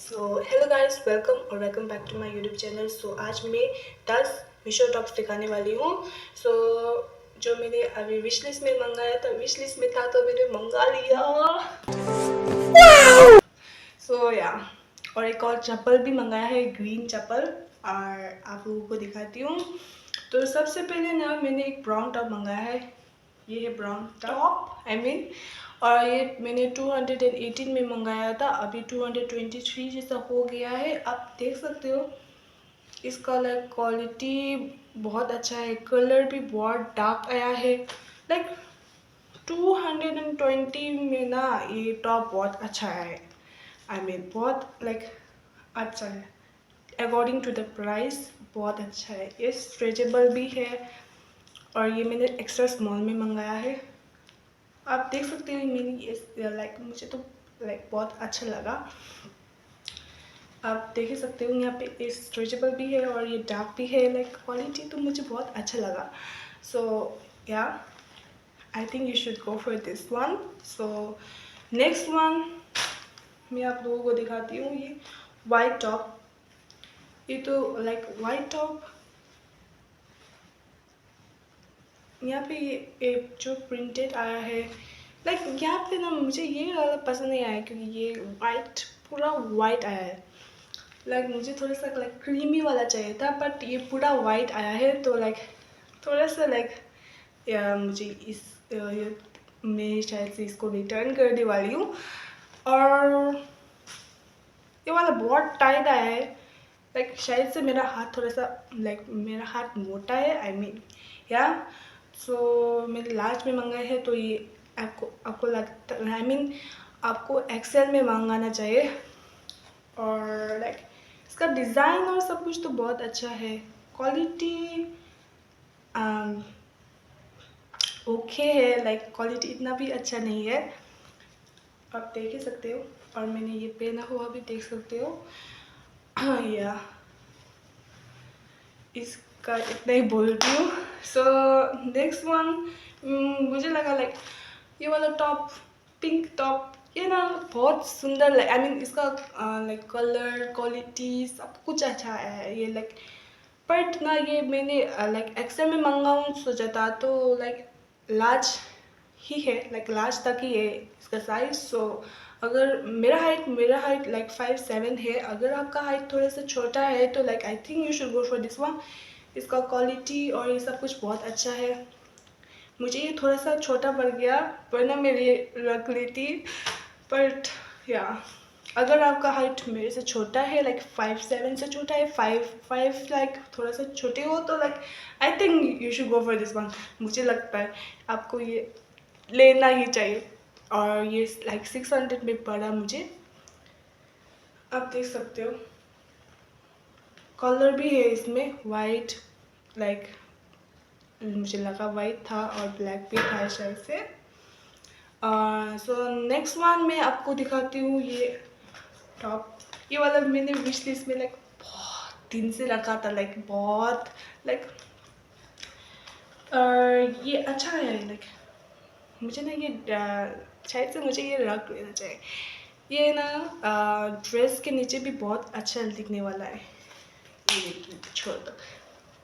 So hello guys, welcome back to my YouTube channel. So आज मैं 10 Meesho tops दिखाने वाली हूँ। सो जो मैंने अभी विश लिस्ट में मंगाया था, विश लिस्ट में था तो मैंने मंगा लिया। सो या और एक और चप्पल भी मंगाया है, ग्रीन चप्पल, और आप लोगों को दिखाती हूँ। तो सबसे पहले ना मैंने एक ब्राउन टॉप मंगाया है। ये है ब्राउन टॉप आई मीन, और ये मैंने 218 में मंगाया था, अभी 223 जैसा हो गया है। आप देख सकते हो इसका लाइक क्वालिटी बहुत अच्छा है, कलर भी बहुत डार्क आया है। लाइक 220 में ना ये टॉप बहुत अच्छा है। आई मीन बहुत लाइक अच्छा है, अकॉर्डिंग टू द प्राइस बहुत अच्छा है। ये स्ट्रेचेबल भी है और ये मैंने एक्स्ट्रा स्मॉल में मंगाया है। आप देख सकते हो मेरी ये लाइक मुझे तो लाइक बहुत अच्छा लगा। आप देख ही सकते हो यहाँ पे ये स्ट्रेचेबल भी है और ये डार्क भी है। लाइक क्वालिटी तो मुझे बहुत अच्छा लगा। सो या आई think you should go for this one. So next one मैं आप लोगों को दिखाती हूँ, ये वाइट टॉप। ये तो लाइक वाइट टॉप, यहाँ पे ये जो प्रिंटेड आया है, लाइक यहाँ पे ना मुझे ये वाला पसंद नहीं आया क्योंकि ये वाइट पूरा वाइट आया है। लाइक मुझे थोड़ा सा लाइक क्रीमी वाला चाहिए था, बट ये पूरा वाइट आया है तो लाइक थोड़ा सा लाइक मुझे इस ये मैं शायद से इसको रिटर्न करने वाली हूँ। और ये वाला बहुत टाइट आया है। लाइक शायद से मेरा हाथ थोड़ा सा लाइक मेरा हाथ मोटा है आई मीन या। सो मैंने लार्ज में मंगाए है तो ये आपको आपको लगता आई मीन आपको एक्सेल में मंगाना चाहिए। और लाइक इसका डिज़ाइन और सब कुछ तो बहुत अच्छा है। क्वालिटी ओके है, लाइक क्वालिटी इतना भी अच्छा नहीं है, आप देख ही सकते हो। और मैंने ये पहना हुआ भी देख सकते हो। या इसका इतना ही बोलती हूँ। सो नेक्स्ट वन मुझे लगा लाइक ये वाला टॉप, पिंक टॉप, ये ना बहुत सुंदर लाइक आई मीन इसका लाइक कलर क्वालिटी सब कुछ अच्छा है ये लाइक। बट ना ये मैंने लाइक एक्सेल में मंगाऊँ सोचा था तो लाइक लार्ज ही है, लाइक लार्ज तक ही है इसका साइज। सो अगर मेरा हाइट लाइक 5'7" है, अगर आपका हाइट थोड़ा सा छोटा है तो like I think you should go for this one. इसका क्वालिटी और ये सब कुछ बहुत अच्छा है। मुझे ये थोड़ा सा छोटा पड़ गया, वरना मेरी रख लेती। बट या अगर आपका हाइट मेरे से छोटा है लाइक 5'7" से छोटा है, 5'5" लाइक थोड़ा सा छोटे हो तो like I think you should go for this one. मुझे लगता है आपको ये लेना ही चाहिए। और ये लाइक 600 में पड़ा मुझे, आप देख सकते हो। कलर भी है इसमें वाइट, लाइक मुझे लगा वाइट था और ब्लैक भी था शायद से। सो नेक्स्ट वन मैं आपको दिखाती हूँ ये टॉप। ये वाला मैंने विश लिस्ट में लाइक बहुत दिन से रखा था, लाइक बहुत लाइक ये अच्छा है। लाइक मुझे ना ये शायद से मुझे ये रख लेना चाहिए। ये ना ड्रेस के नीचे भी बहुत अच्छा दिखने वाला है। ये छोड़ दो,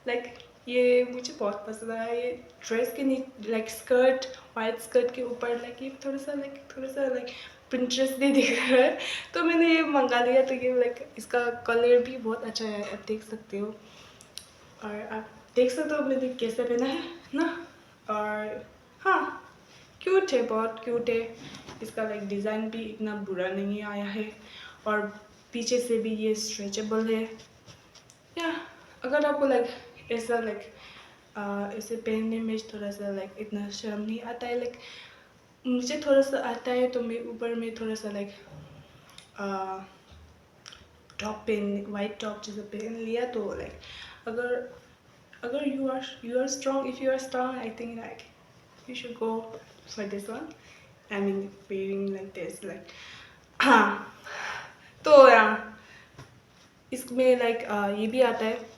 लाइक ये मुझे बहुत पसंद आया। ये ड्रेस के नीचे लाइक स्कर्ट, वाइट स्कर्ट के ऊपर लाइक ये थोड़ा सा लाइक प्रिंटरेस्ट भी दिख रहा है तो मैंने ये मंगा लिया। तो ये लाइक इसका कलर भी बहुत अच्छा है, आप देख सकते हो। और आप देख सकते हो मैंने कैसे पहना है ना। और हाँ, क्यूट है, बहुत क्यूट है। इसका लाइक डिज़ाइन भी इतना बुरा नहीं आया है और पीछे से भी ये स्ट्रेचेबल है। या अगर आपको लाइक ऐसा लाइक ऐसे पहनने में थोड़ा सा लाइक इतना शर्म नहीं आता है, लाइक मुझे थोड़ा सा आता है तो मैं ऊपर में थोड़ा सा लाइक टॉप पहन वाइट टॉप जैसे पहन लिया तो लाइक अगर अगर you are strong, if you are strong I think like you should go for this one. I mean wearing like this like हाँ। तो इसमें लाइक ये भी आता है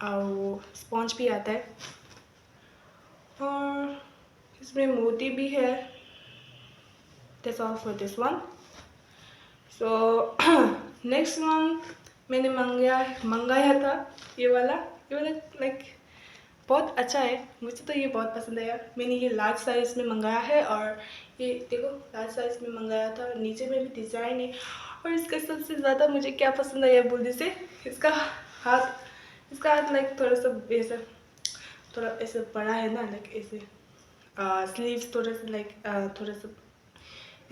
और वो स्पॉन्ज भी आता है और इसमें मोती भी है। That's all for this one. So next one मैंने मंगाया था ये वाला लाइक बहुत अच्छा है, मुझे तो ये बहुत पसंद आया। मैंने ये लार्ज साइज़ में मंगाया है और ये देखो लार्ज साइज़ में मंगाया था, नीचे में भी डिज़ाइन है। और इसका सबसे ज़्यादा मुझे क्या पसंद आया बोलने से, इसका हाथ लाइक थोड़ा सा ऐसा थोड़ा ऐसे बड़ा है ना, लाइक ऐसे स्लीव्स थोड़ा सा लाइक थोड़ा सा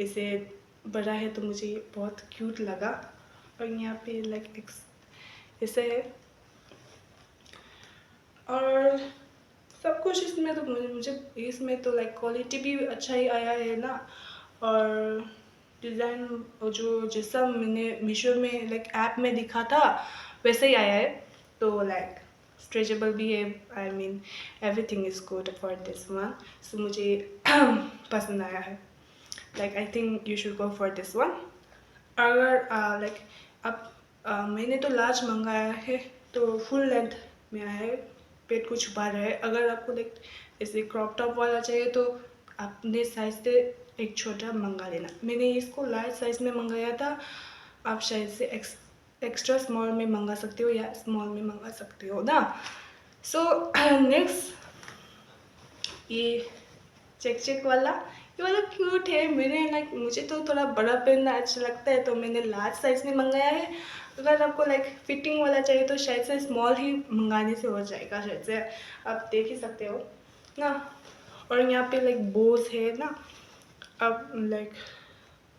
ऐसे बड़ा है, तो मुझे ये बहुत क्यूट लगा। और यहाँ पे लाइक ऐसे है और सब कुछ इसमें तो मुझे इसमें तो लाइक क्वालिटी भी अच्छा ही आया है ना, और डिज़ाइन जो जैसा मैंने मीशो में लाइक ऐप में दिखा था वैसे ही आया है। तो लाइक स्ट्रेचेबल भी है, I mean everything is good for this one. So मुझे पसंद आया है, like I think you should go for this one. अगर लाइक अब मैंने तो लार्ज मंगाया है तो फुल लेंथ में आया है, पेट को छुपा रहा है। अगर आपको लाइक ऐसे क्रॉप टॉप वाला चाहिए तो अपने साइज से एक छोटा मंगा लेना। मैंने इसको लार्ज साइज में मंगाया था, आप शायद से एक्स्ट्रा स्मॉल में मंगा सकते हो या स्मॉल में मंगा सकते हो ना। सो नेक्स्ट ये चेक वाला, ये वाला क्यूट है। लाइक मुझे तो थोड़ा बड़ा पहनना अच्छा लगता है तो मैंने लार्ज साइज में मंगाया है। अगर आपको लाइक फिटिंग वाला चाहिए तो शायद से स्मॉल ही मंगाने से हो जाएगा, शायद से आप देख ही सकते हो ना। और यहाँ पे लाइक बोस है ना, आप लाइक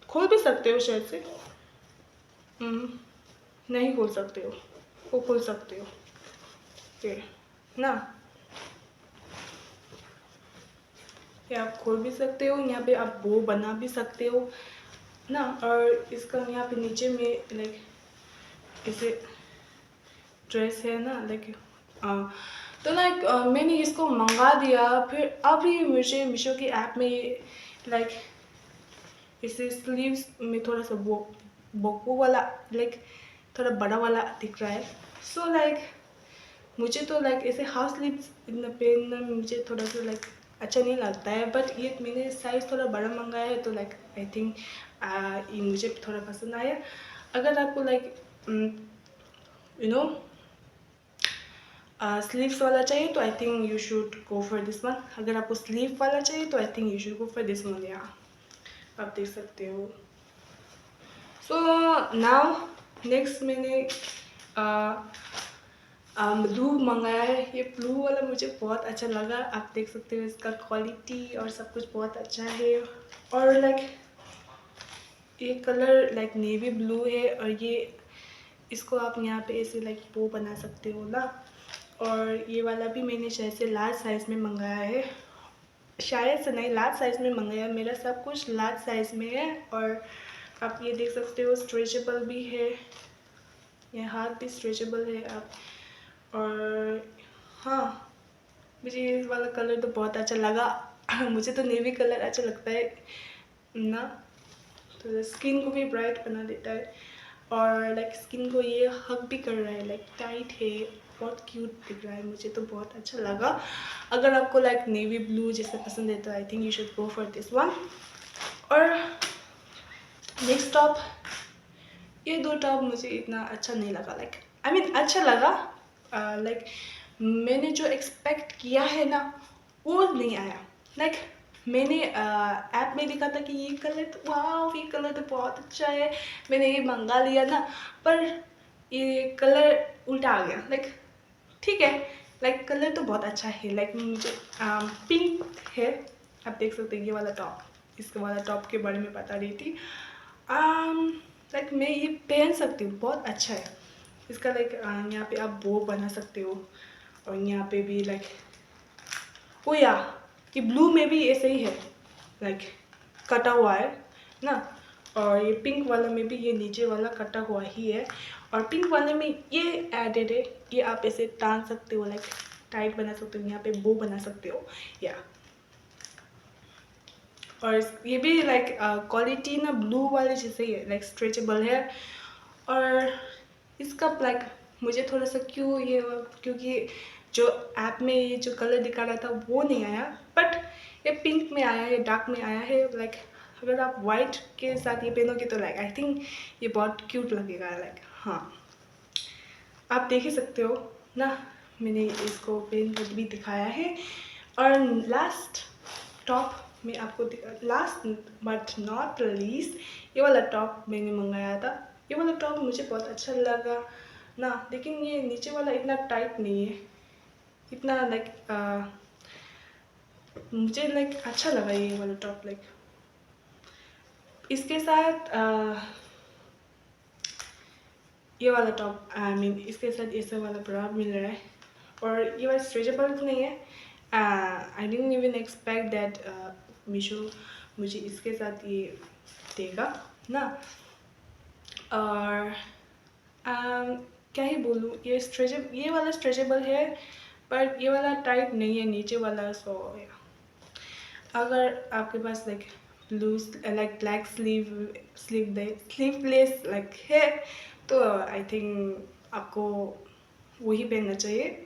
खोल भी सकते हो शायद से, नहीं खोल सकते हो, वो खोल सकते हो ये ना, ये आप खोल भी सकते हो। यहाँ पे आप बो बना भी सकते हो ना। और इसका यहाँ पे नीचे में लाइक ऐसे ड्रेस है ना, लाइक तो लाइक मैंने इसको मंगा दिया, फिर अभी मुझे मीशो की ऐप में लाइक इसे स्लीव्स में थोड़ा सा बोको वाला लाइक थोड़ा बड़ा वाला दिख रहा है। सो लाइक मुझे तो लाइक ऐसे हाफ स्लीव्स पहनना मुझे थोड़ा सा लाइक अच्छा नहीं लगता है, बट ये मैंने साइज़ थोड़ा बड़ा मंगाया है तो लाइक आई थिंक ये मुझे थोड़ा पसंद आया। अगर आपको लाइक यू नो स्लीव्स वाला चाहिए तो आई think you should go for this one. अगर आपको स्लीव वाला चाहिए तो आई think you should go for this one. या आप देख सकते हो। सो नाउ नेक्स्ट मैंने ब्लू मंगाया है। ये ब्लू वाला मुझे बहुत अच्छा लगा, आप देख सकते हो इसका क्वालिटी और सब कुछ बहुत अच्छा है। और लाइक ये कलर लाइक नेवी ब्लू है और ये इसको आप यहाँ पे ऐसे लाइक बो बना सकते हो ना। और ये वाला भी मैंने शायद से लार्ज साइज़ में मंगाया है, शायद से नहीं लार्ज साइज़ में मंगाया, मेरा सब कुछ लार्ज साइज़ में है। और आप ये देख सकते हो स्ट्रेचेबल भी है, ये हाथ भी स्ट्रेचेबल है आप। और हाँ मुझे ये वाला कलर तो बहुत अच्छा लगा मुझे तो नेवी कलर अच्छा लगता है ना, तो स्किन को भी ब्राइट बना देता है और लाइक स्किन को ये हग भी कर रहा है, लाइक टाइट है, बहुत क्यूट दिख रहा है, मुझे तो बहुत अच्छा लगा। अगर आपको लाइक नेवी ब्लू जैसे पसंद है तो आई think you should go for this one. और नेक्स्ट टॉप, ये दो टॉप मुझे इतना अच्छा नहीं लगा, लाइक आई मीन अच्छा लगा, लाइक मैंने जो एक्सपेक्ट किया है ना वो नहीं आया। लाइक मैंने ऐप में देखा था कि ये कलर तो वाह, ये कलर तो बहुत अच्छा है, मैंने ये मंगा लिया ना, पर ये कलर उल्टा आ गया। लाइक ठीक है, लाइक कलर तो बहुत अच्छा है, लाइक मुझे पिंक है, आप देख सकते हैं ये वाला टॉप, इसके वाला टॉप के बारे में बता रही थी। लाइक मैं ये पहन सकती हूँ, बहुत अच्छा है इसका। लाइक यहाँ पे आप बो बना सकते हो और यहाँ पे भी लाइक ओ या ये ब्लू में भी ऐसे ही है, लाइक कटा हुआ है ना। और ये पिंक वाला में भी ये नीचे वाला कटा हुआ ही है, और पिंक वाले में ये एडेड है, ये आप ऐसे टान सकते हो, लाइक टाइट बना सकते हो, यहाँ पे बो बना सकते हो या। और ये भी लाइक क्वालिटी ना ब्लू वाले जैसे ही है, लाइक स्ट्रेचेबल है। और इसका लाइक मुझे थोड़ा सा क्योंकि जो ऐप में ये जो कलर दिखा रहा था वो नहीं आया, बट ये पिंक में आया है, डार्क में आया है, लाइक अगर आप वाइट के साथ ये पहनोगे तो लाइक आई थिंक ये बहुत क्यूट लगेगा लाइक। हाँ, आप देख ही सकते हो ना, मैंने इसको पहन कर भी दिखाया है। और लास्ट टॉप में आपको लास्ट बट नॉट लीस्ट ये वाला टॉप मैंने मंगाया था। ये वाला टॉप मुझे बहुत अच्छा लगा ना, लेकिन ये नीचे वाला इतना टाइट नहीं है, इतना लाइक मुझे लाइक अच्छा लगा ये वाला टॉप। लाइक इसके साथ ये वाला टॉप आई मीन इसके साथ ऐसा वाला ब्रा मिल रहा है, और ये वाला स्ट्रेचेबल नहीं है। I didn't even expect that Meesho मुझे इसके साथ ये देगा ना। और क्या ही बोलूँ, ये वाला स्ट्रेचेबल है पर ये वाला टाइट नहीं है नीचे वाला। सो अगर आपके पास like loose like black sleeveless like है तो आई थिंक आपको वही पहनना चाहिए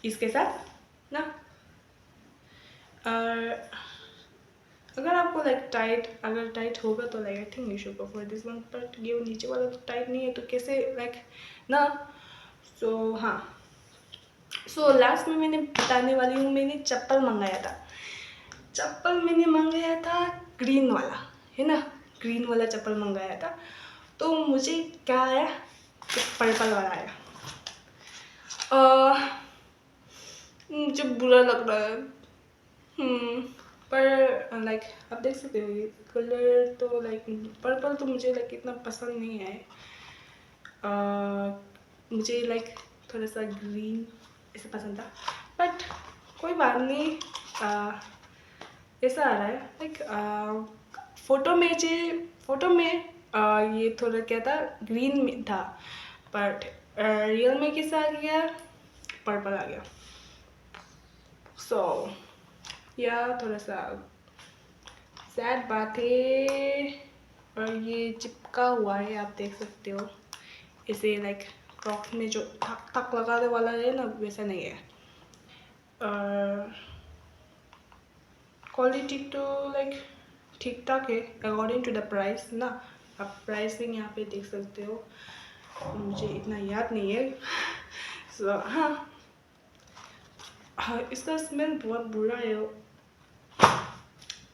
इसके साथ ना। और अगर आपको लाइक अगर टाइट होगा तो like I think you should go for this one, but ये नीचे वाला तो टाइट नहीं है तो कैसे लाइक ना। सो हाँ, सो लास्ट में मैंने बताने वाली हूँ, मैंने चप्पल मंगाया था। चप्पल मैंने मंगाया था ग्रीन वाला, है ना, ग्रीन वाला चप्पल मंगाया था। तो मुझे क्या आया, पर्पल वाला आया। मुझे बुरा लग रहा है। पर लाइक आप देख सकते हो ये कलर तो लाइक पर्पल तो मुझे लाइक इतना पसंद नहीं है। मुझे लाइक थोड़ा सा ग्रीन ऐसा पसंद था, बट कोई बात नहीं। ऐसा आ रहा है लाइक फोटो में ये थोड़ा क्या था, ग्रीन में था, बट रियल में कैसा आ गया, पर्पल आ गया। सो या थोड़ा सा सैड बात है। और ये चिपका हुआ है, आप देख सकते हो इसे लाइक क्रॉक्स में जो थक थक लगाने वाला है ना, वैसा नहीं है। क्वालिटी तो लाइक ठीक ठाक है अकॉर्डिंग टू द प्राइस ना। आप प्राइसिंग यहाँ पे देख सकते हो, मुझे इतना याद नहीं है। सो हाँ, इसका स्मेल बहुत बुरा है,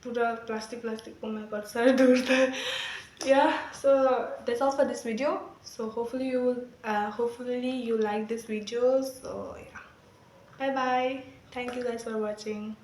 पूरा plastic. Oh my God, sir दूर था। Yeah, so that's all for this video. So hopefully you like this video. So yeah, bye bye, thank you guys for watching.